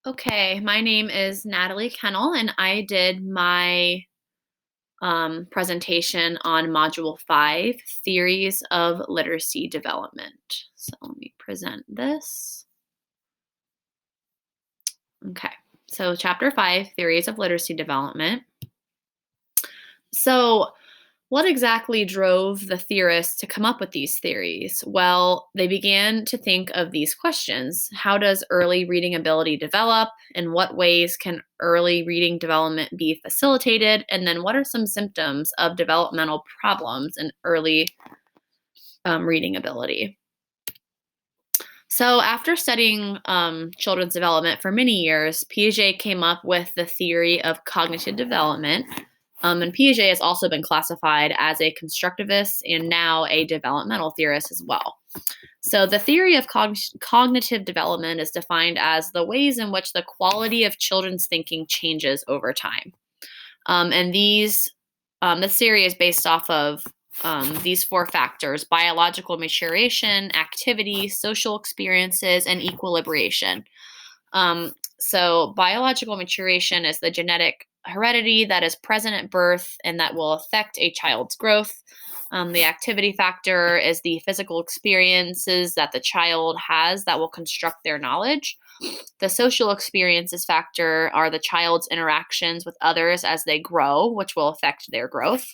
Okay, my name is Natalie Kennel, and I did my presentation on Module 5, Theories of Literacy Development. So let me present this. Okay, so Chapter 5, Theories of Literacy Development. So what exactly drove the theorists to come up with these theories? Well, they began to think of these questions. How does early reading ability develop? In what ways can early reading development be facilitated? And then what are some symptoms of developmental problems in early reading ability? So, after studying children's development for many years, Piaget came up with the theory of cognitive development. And Piaget has also been classified as a constructivist and now a developmental theorist as well. So, the theory of cognitive development is defined as the ways in which the quality of children's thinking changes over time. And this theory is based off of these four factors: biological maturation, activity, social experiences, and equilibration. So, biological maturation is the genetic heredity that is present at birth and that will affect a child's growth. The activity factor is the physical experiences that the child has that will construct their knowledge. The social experiences factor are the child's interactions with others as they grow, which will affect their growth.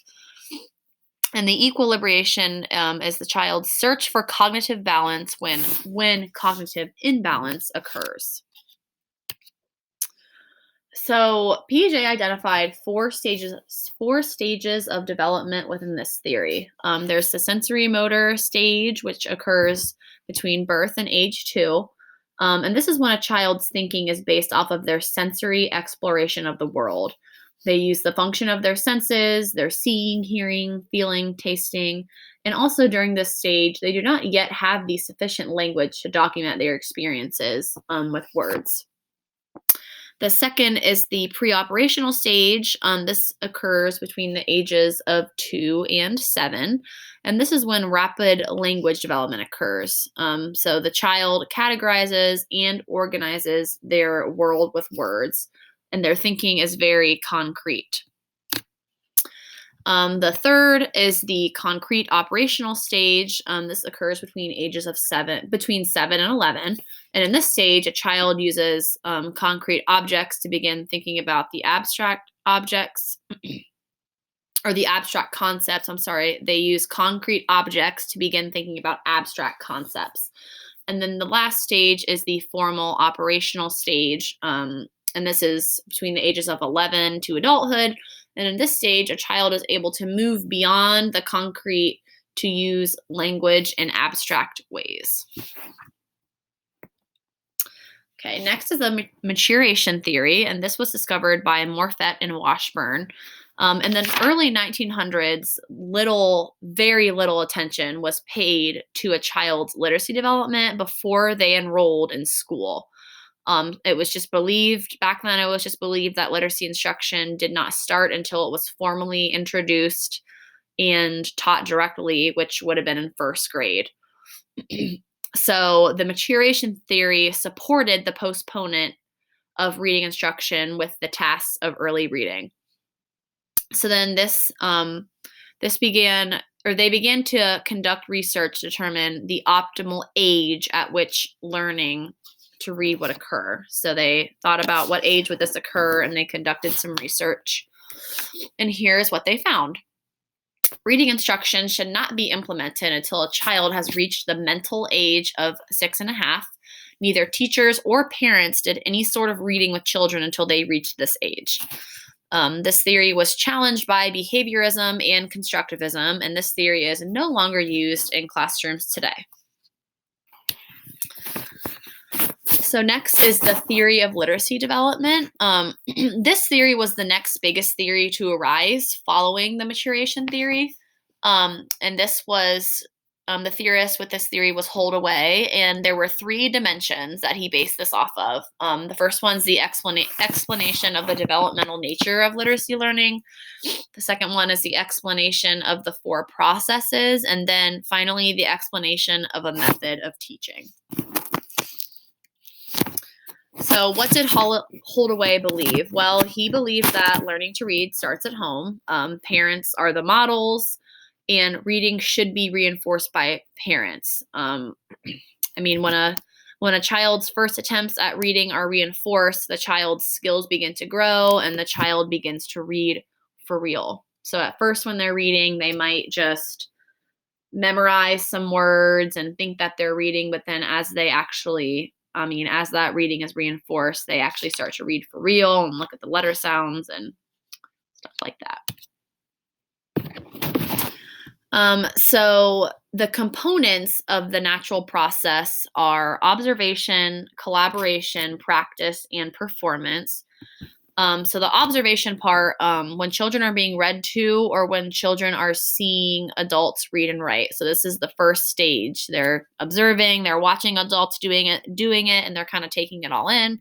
And the equilibration is the child's search for cognitive balance when cognitive imbalance occurs. So Piaget identified four stages of development within this theory. There's the sensory motor stage, which occurs between birth and age 2. And this is when a child's thinking is based off of their sensory exploration of the world. They use the function of their senses, their seeing, hearing, feeling, tasting. And also during this stage, they do not yet have the sufficient language to document their experiences with words. The second is the preoperational stage. This occurs between the ages of 2 and 7. And this is when rapid language development occurs. So the child categorizes and organizes their world with words, and their thinking is very concrete. The third is the concrete operational stage. This occurs between 7 and 11. And in this stage, a child uses concrete objects to begin thinking about the abstract objects or the abstract concepts. They use concrete objects to begin thinking about abstract concepts. And then the last stage is the formal operational stage. And this is between the ages of 11 to adulthood. And in this stage, a child is able to move beyond the concrete to use language in abstract ways. Okay, next is the maturation theory, and this was discovered by Morfett and Washburn. In the early 1900s, very little attention was paid to a child's literacy development before they enrolled in school. It was just believed back then, that literacy instruction did not start until it was formally introduced and taught directly, which would have been in first grade. So the maturation theory supported the postponement of reading instruction with the tasks of early reading. So then they began to conduct research to determine the optimal age at which learning to read would occur. So they thought about what age would this occur, and they conducted some research. And here's what they found. Reading instruction should not be implemented until a child has reached the mental age of 6.5. Neither teachers or parents did any sort of reading with children until they reached this age. This theory was challenged by behaviorism and constructivism, and this theory is no longer used in classrooms today. So next is the theory of literacy development. This theory was the next biggest theory to arise following the maturation theory. And this was the theorist with this theory was Holdaway, and there were 3 dimensions that he based this off of. The first one's the explanation of the developmental nature of literacy learning. The second one is the explanation of the 4 processes, and then finally the explanation of a method of teaching. So, what did Holdaway believe? Well, he believed that learning to read starts at home. Parents are the models, and reading should be reinforced by parents. I mean, when a child's first attempts at reading are reinforced, the child's skills begin to grow, and the child begins to read for real. So, at first, when they're reading, they might just memorize some words and think that they're reading, but then as they actually, as that reading is reinforced, they actually start to read for real and look at the letter sounds and stuff like that. So the components of the natural process are observation, collaboration, practice, and performance. So the observation part, when children are being read to or when children are seeing adults read and write. So this is the first stage. They're observing, they're watching adults doing it, and they're kind of taking it all in.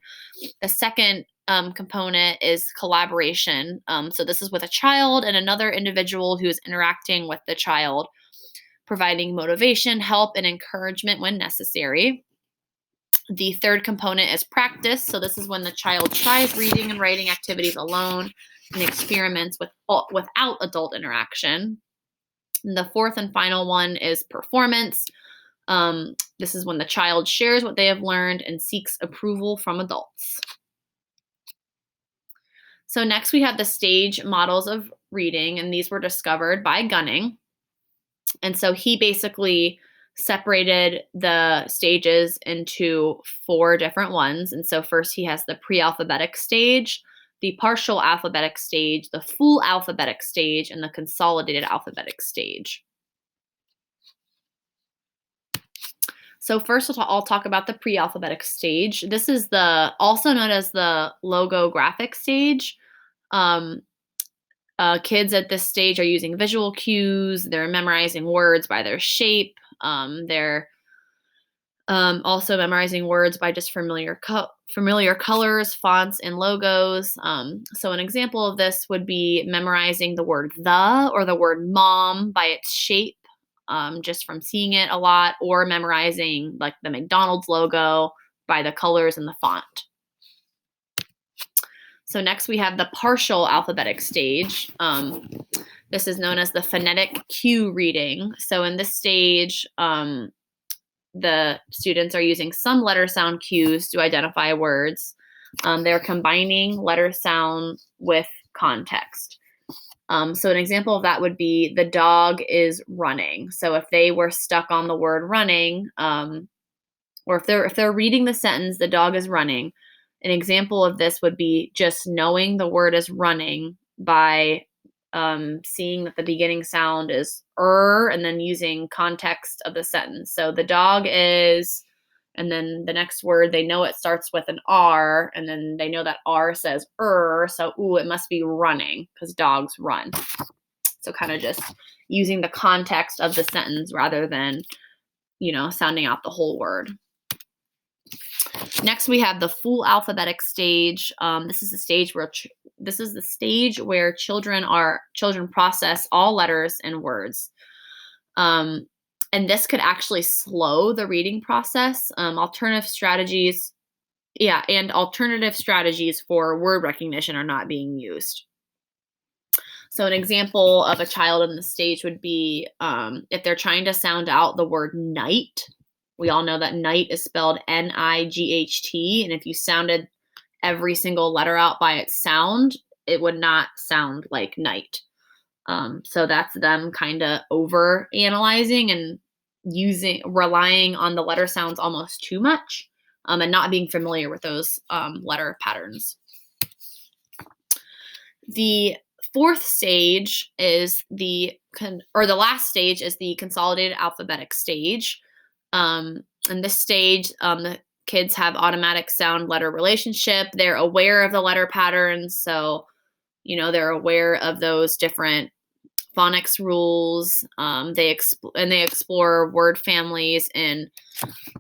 The second component is collaboration. So this is with a child and another individual who is interacting with the child, providing motivation, help, and encouragement when necessary. The third component is practice. So this is when the child tries reading and writing activities alone and experiments without adult interaction. And the fourth and final one is performance. This is when the child shares what they have learned and seeks approval from adults. So next we have the stage models of reading, and these were discovered by Gunning. And so he basically separated the stages into 4 different ones. And so first he has the pre-alphabetic stage, the partial alphabetic stage, the full alphabetic stage, and the consolidated alphabetic stage. So first I'll talk about the pre-alphabetic stage. This is also known as the logographic stage. Kids at this stage are using visual cues. They're memorizing words by their shape. They're also memorizing words by just familiar colors, fonts, and logos. So an example of this would be memorizing the word the or the word mom by its shape, just from seeing it a lot, or memorizing like the McDonald's logo by the colors and the font. So next we have the partial alphabetic stage. This is known as the phonetic cue reading. So in this stage, the students are using some letter sound cues to identify words. They're combining letter sound with context. So an example of that would be the dog is running. So if they were stuck on the word running, or if they're reading the sentence, the dog is running. An example of this would be just knowing the word is running by seeing that the beginning sound is and then using context of the sentence. So the dog is, and then the next word, they know it starts with an R, and then they know that R says so it must be running because dogs run. So kind of just using the context of the sentence rather than, sounding out the whole word. Next, we have the full alphabetic stage. This is the stage where children process all letters and words, and this could actually slow the reading process. Alternative strategies for word recognition are not being used. So an example of a child in this stage would be if they're trying to sound out the word night. We all know that night is spelled Night, and if you sounded every single letter out by its sound, it would not sound like night. So that's them kind of over analyzing and relying on the letter sounds almost too much, and not being familiar with those letter patterns. The fourth stage is the last stage is the consolidated alphabetic stage. In this stage, the kids have automatic sound letter relationship. They're aware of the letter patterns, so they're aware of those different phonics rules. They explore word families and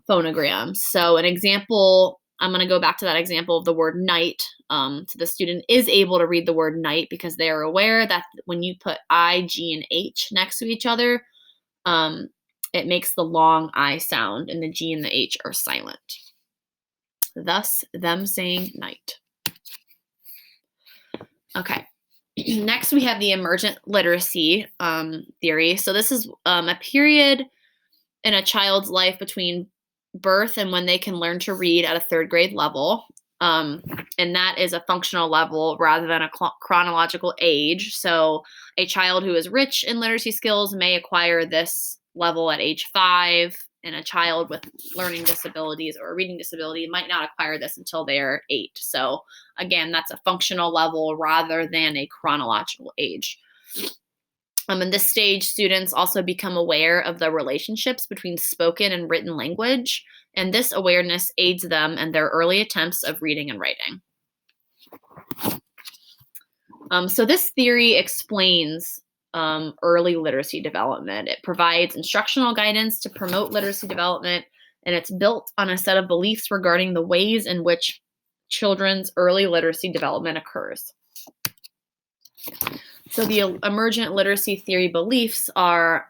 phonograms. So an example, I'm going to go back to that example of the word night. So the student is able to read the word night because they are aware that when you put I, G, and H next to each other, it makes the long I sound, and the G and the H are silent. thus them saying night. Okay. Next, we have the emergent literacy theory. So this is a period in a child's life between birth and when they can learn to read at a third grade level. And that is a functional level rather than a chronological age. So a child who is rich in literacy skills may acquire this level at age 5, and a child with learning disabilities or a reading disability might not acquire this until they're 8. So again, that's a functional level rather than a chronological age. In this stage, students also become aware of the relationships between spoken and written language, and this awareness aids them in their early attempts of reading and writing. So this theory explains early literacy development. It provides instructional guidance to promote literacy development, and it's built on a set of beliefs regarding the ways in which children's early literacy development occurs. So the emergent literacy theory beliefs are,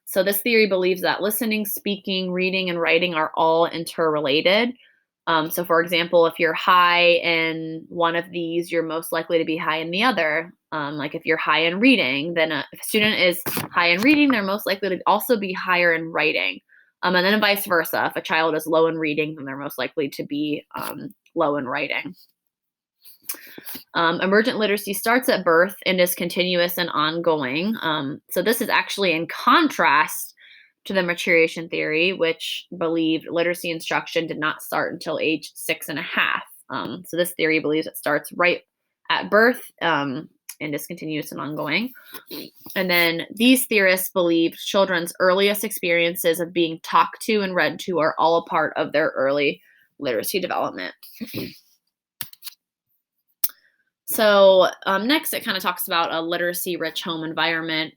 so this theory believes that listening, speaking, reading, and writing are all interrelated. So for example, if you're high in one of these, you're most likely to be high in the other. Like if you're high in reading, then if a student is high in reading, they're most likely to also be higher in writing. And then vice versa. If a child is low in reading, then they're most likely to be low in writing. Emergent literacy starts at birth and is continuous and ongoing. So this is actually in contrast to the maturation theory, which believed literacy instruction did not start until age 6.5. So this theory believes it starts right at birth and is continuous and ongoing. And then these theorists believe children's earliest experiences of being talked to and read to are all a part of their early literacy development. So next, it kind of talks about a literacy-rich home environment.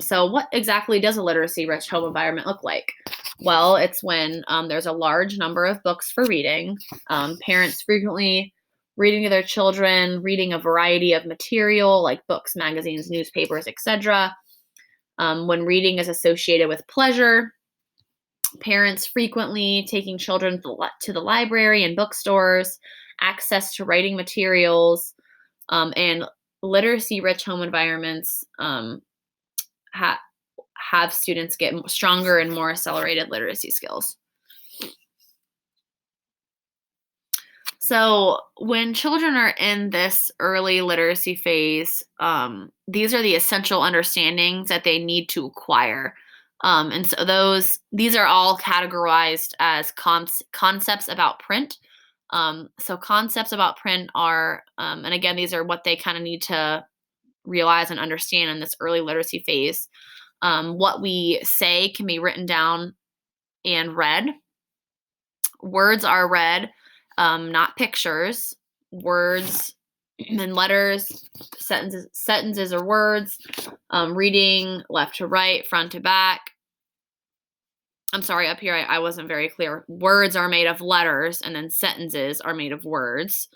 So what exactly does a literacy-rich home environment look like? Well, it's when there's a large number of books for reading, parents frequently reading to their children, reading a variety of material like books, magazines, newspapers, etc. When reading is associated with pleasure, parents frequently taking children to the library and bookstores, access to writing materials, and literacy-rich home environments have students get stronger and more accelerated literacy skills. So when children are in this early literacy phase, these are the essential understandings that they need to acquire. And so these are all categorized as concepts about print. So concepts about print are, and again, these are what they kind of need to realize and understand in this early literacy phase. What we say can be written down and read. Words are read, not pictures. Words and letters, sentences are words. Reading left to right, front to back. I'm sorry, up here I wasn't very clear. Words are made of letters, and then sentences are made of words.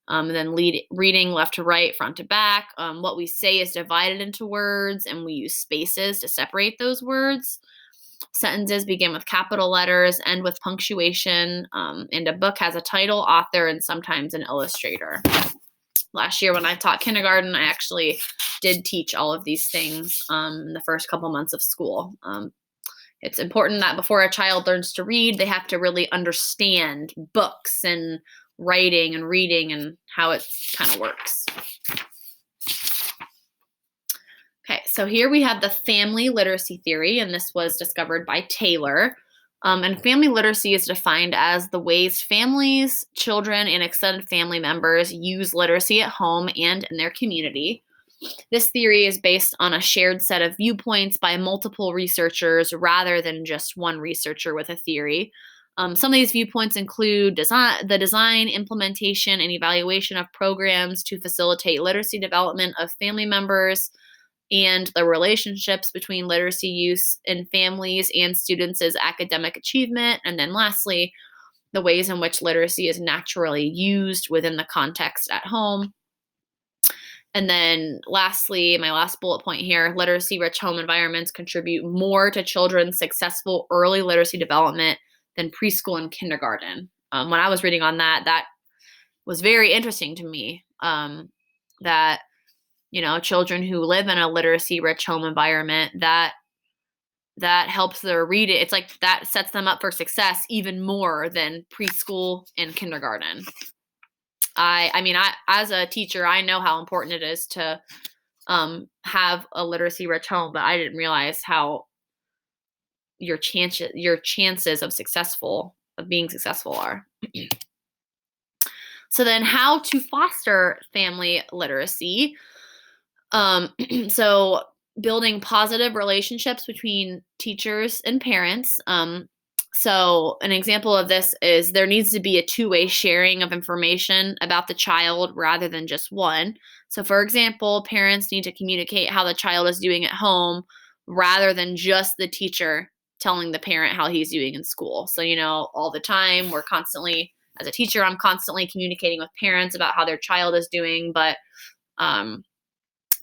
And then reading left to right, front to back. What we say is divided into words, and we use spaces to separate those words. Sentences begin with capital letters, end with punctuation, and a book has a title, author, and sometimes an illustrator. Last year when I taught kindergarten, I actually did teach all of these things in the first couple months of school. It's important that before a child learns to read, they have to really understand books and writing and reading and how it kind of works. Okay, so here we have the family literacy theory, and this was discovered by Taylor. And family literacy is defined as the ways families, children, and extended family members use literacy at home and in their community. This theory is based on a shared set of viewpoints by multiple researchers rather than just one researcher with a theory. Some of these viewpoints include the design, implementation, and evaluation of programs to facilitate literacy development of family members, and the relationships between literacy use in families and students' academic achievement. And then lastly, the ways in which literacy is naturally used within the context at home. And then lastly, my last bullet point here, literacy-rich home environments contribute more to children's successful early literacy development than preschool and kindergarten. when I was reading on that, that was very interesting to me. That children who live in a literacy-rich home environment, that helps their reading. It's like that sets them up for success even more than preschool and kindergarten. I as a teacher, I know how important it is to have a literacy-rich home, but I didn't realize how your chances of being successful are. So then, how to foster family literacy? So building positive relationships between teachers and parents. So an example of this is there needs to be a two-way sharing of information about the child rather than just one. So for example, parents need to communicate how the child is doing at home rather than just the teacher telling the parent how he's doing in school. So, all the time as a teacher, I'm constantly communicating with parents about how their child is doing, but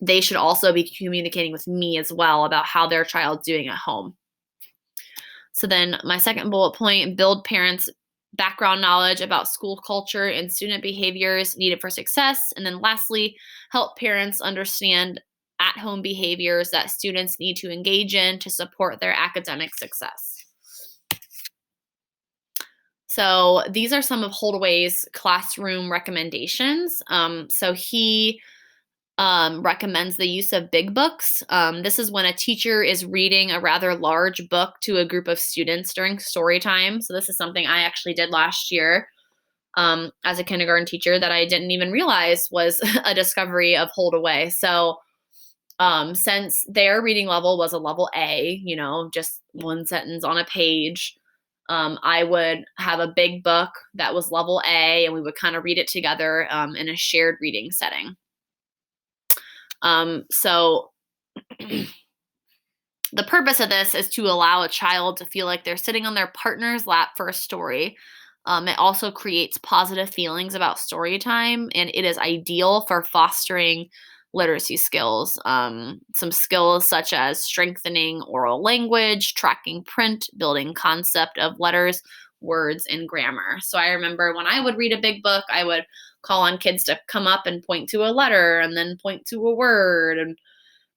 they should also be communicating with me as well about how their child's doing at home. So then my second bullet point, build parents' background knowledge about school culture and student behaviors needed for success. And then lastly, help parents understand at-home behaviors that students need to engage in to support their academic success. So these are some of Holdaway's classroom recommendations. So he recommends the use of big books. This is when a teacher is reading a rather large book to a group of students during story time. So this is something I actually did last year as a kindergarten teacher that I didn't even realize was a discovery of Holdaway. So since their reading level was a level A, just one sentence on a page, I would have a big book that was level A, and we would kind of read it together in a shared reading setting. So the purpose of this is to allow a child to feel like they're sitting on their partner's lap for a story. It also creates positive feelings about story time, and it is ideal for fostering literacy skills. Some skills such as strengthening oral language, tracking print, building concept of letters, words, and grammar. So I remember when I would read a big book, I would call on kids to come up and point to a letter and then point to a word and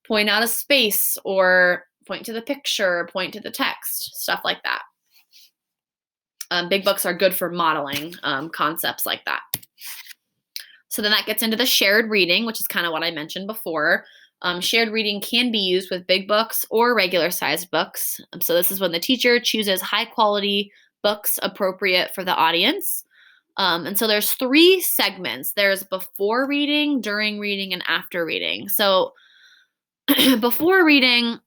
point out a space or point to the picture, point to the text, stuff like that. Big books are good for modeling concepts like that. So then that gets into the shared reading, which is kind of what I mentioned before. Shared reading can be used with big books or regular sized books. So this is when the teacher chooses high quality books appropriate for the audience. And so there's 3 segments. There's before reading, during reading, and after reading. So before reading,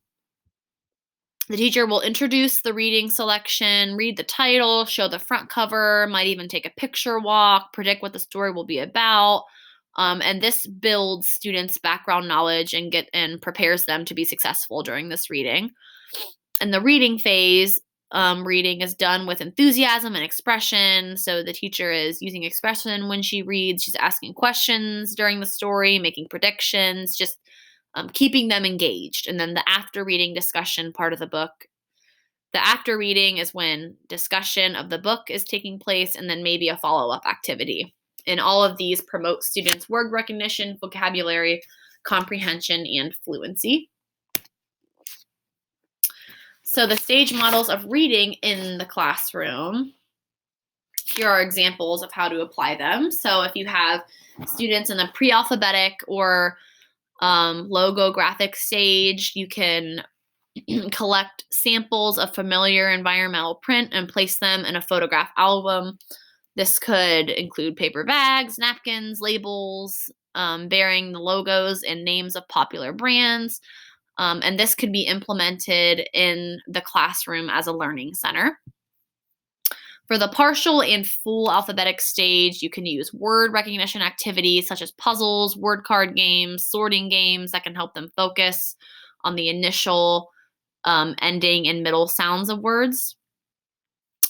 the teacher will introduce the reading selection, read the title, show the front cover, might even take a picture walk, predict what the story will be about. And this builds students' background knowledge and prepares them to be successful during this reading. In the reading phase, reading is done with enthusiasm and expression. So the teacher is using expression when she reads. She's asking questions during the story, making predictions, just keeping them engaged. And then the after reading discussion part of the book. The after reading is when discussion of the book is taking place and then maybe a follow-up activity. And all of these promote students' word recognition, vocabulary, comprehension, and fluency. So the stage models of reading in the classroom. Here are examples of how to apply them. So if you have students in the pre-alphabetic or logographic stage, you can collect samples of familiar environmental print and place them in a photograph album. This could include paper bags, napkins, labels, bearing the logos and names of popular brands. And this could be implemented in the classroom as a learning center. For the partial and full alphabetic stage, you can use word recognition activities such as puzzles, word card games, sorting games that can help them focus on the initial, ending, and middle sounds of words.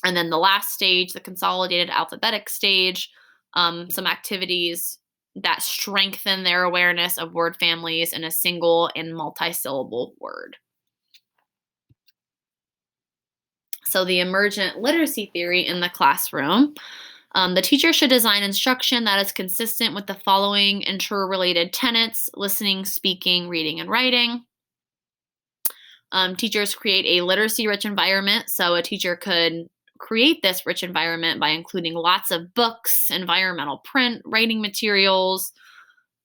And then the last stage, the consolidated alphabetic stage, some activities that strengthen their awareness of word families in a single and multi-syllable word. So, the emergent literacy theory in the classroom. The teacher should design instruction that is consistent with the following interrelated tenets: listening, speaking, reading, and writing. Teachers create a literacy rich environment. So, a teacher could create this rich environment by including lots of books, environmental print, writing materials.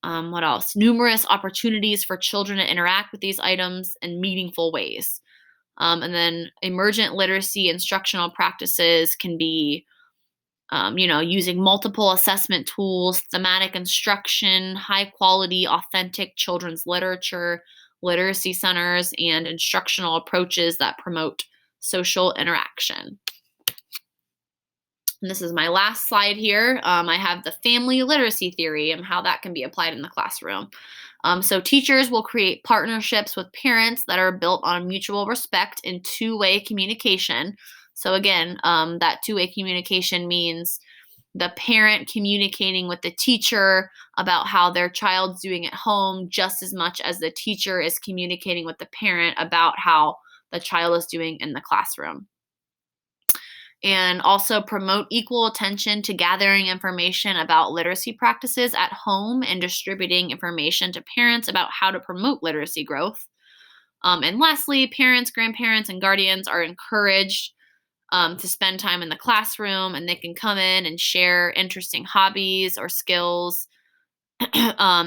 What else? Numerous opportunities for children to interact with these items in meaningful ways. And then emergent literacy instructional practices can be, using multiple assessment tools, thematic instruction, high quality, authentic children's literature, literacy centers, and instructional approaches that promote social interaction. And this is my last slide here. I have the family literacy theory and how that can be applied in the classroom. So, teachers will create partnerships with parents that are built on mutual respect and two-way communication. So, again, that two-way communication means the parent communicating with the teacher about how their child's doing at home just as much as the teacher is communicating with the parent about how the child is doing in the classroom. And also promote equal attention to gathering information about literacy practices at home and distributing information to parents about how to promote literacy growth. And lastly, parents, grandparents, and guardians are encouraged to spend time in the classroom, and they can come in and share interesting hobbies or skills.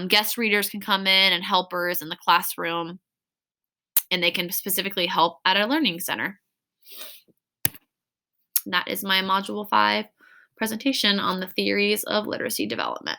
Guest readers can come in and helpers in the classroom, and they can specifically help at a learning center. And that is my Module 5 presentation on the theories of literacy development.